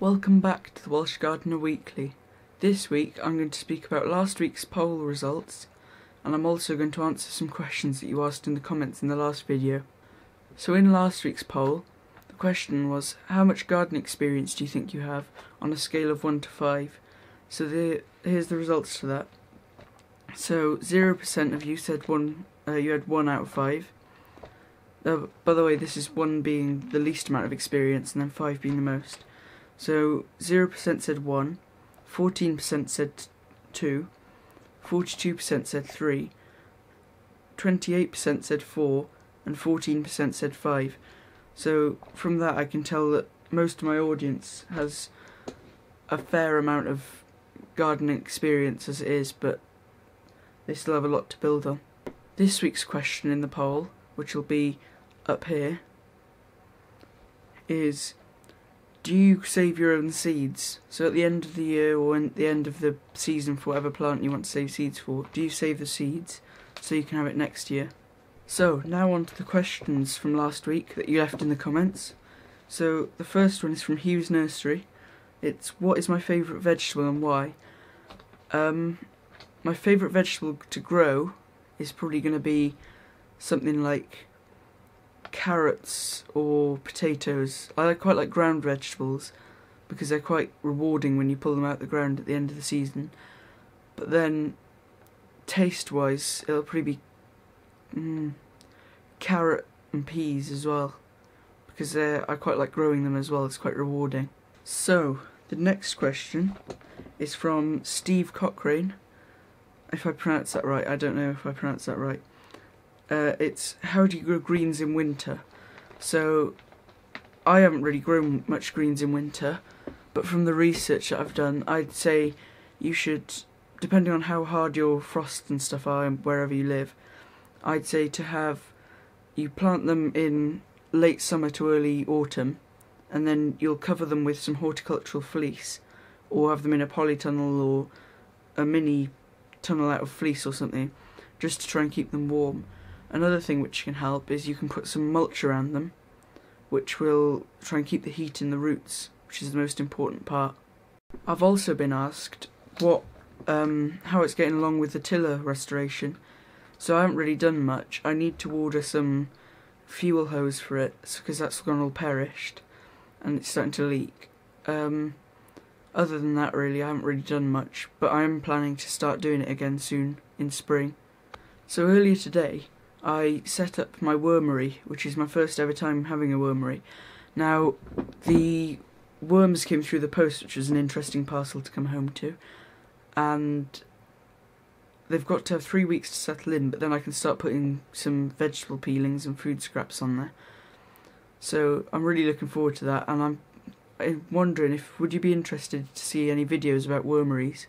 Welcome back to the Welsh Gardener Weekly. This week I'm going to speak about last week's poll results, and I'm also going to answer some questions that you asked in the comments in the last video. So in last week's poll, the question was, how much gardening experience do you think you have on a scale of 1 to 5? So here's the results to that. So 0% of you said you had 1 out of 5. By the way, this is 1 being the least amount of experience and then 5 being the most. So 0% said 1, 14% said 2, 42% said 3, 28% said 4, and 14% said 5. So from that I can tell that most of my audience has a fair amount of gardening experience as it is, but they still have a lot to build on. This week's question in the poll, which will be up here, is: do you save your own seeds? So at the end of the year or at the end of the season for whatever plant you want to save seeds for, do you save the seeds so you can have it next year? So now on to the questions from last week that you left in the comments. So the first one is from Hugh's Nursery. It's, what is my favourite vegetable and why? My favourite vegetable to grow is probably going to be something like carrots or potatoes. I quite like ground vegetables because they're quite rewarding when you pull them out of the ground at the end of the season. But then taste wise it'll probably be carrot and peas as well, because I quite like growing them as well. It's quite rewarding. So the next question is from Steve Cochrane. If I pronounce that right, I don't know if I pronounce that right. It's, how do you grow greens in winter? So I haven't really grown much greens in winter, but from the research that I've done, I'd say you should, depending on how hard your frosts and stuff are wherever you live, I'd say you plant them in late summer to early autumn, and then you'll cover them with some horticultural fleece, or have them in a polytunnel or a mini tunnel out of fleece or something, just to try and keep them warm. Another thing which can help is you can put some mulch around them, which will try and keep the heat in the roots, which is the most important part. I've also been asked how it's getting along with the tiller restoration. So I haven't really done much. I need to order some fuel hose for it, because that's gone all perished and it's starting to leak. Other than that, really, I haven't really done much, but I am planning to start doing it again soon in spring. So earlier today I set up my wormery, which is my first ever time having a wormery. Now, the worms came through the post, which was an interesting parcel to come home to, and they've got to have 3 weeks to settle in, but then I can start putting some vegetable peelings and food scraps on there. So I'm really looking forward to that, and I'm wondering would you be interested to see any videos about wormeries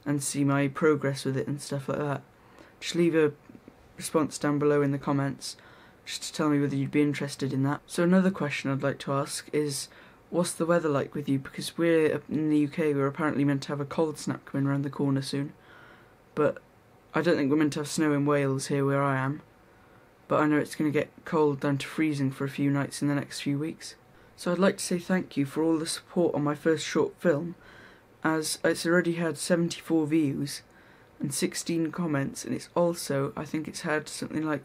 and see my progress with it and stuff like that? Just leave a response down below in the comments just to tell me whether you'd be interested in that. So another question I'd like to ask is, what's the weather like with you? Because we're in the UK, we're apparently meant to have a cold snap coming around the corner soon, but I don't think we're meant to have snow in Wales here where I am, but I know it's going to get cold down to freezing for a few nights in the next few weeks. So I'd like to say thank you for all the support on my first short film, as it's already had 74 views and 16 comments, and it's also, I think it's had something like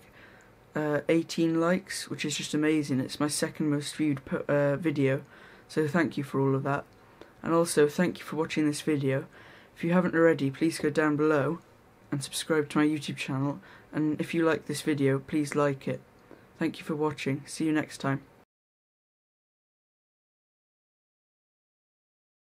18 likes, which is just amazing. It's my second most viewed video, so thank you for all of that. And also thank you for watching this video. If you haven't already, please go down below and subscribe to my YouTube channel, and if you like this video, please like it. Thank you for watching. See you next time.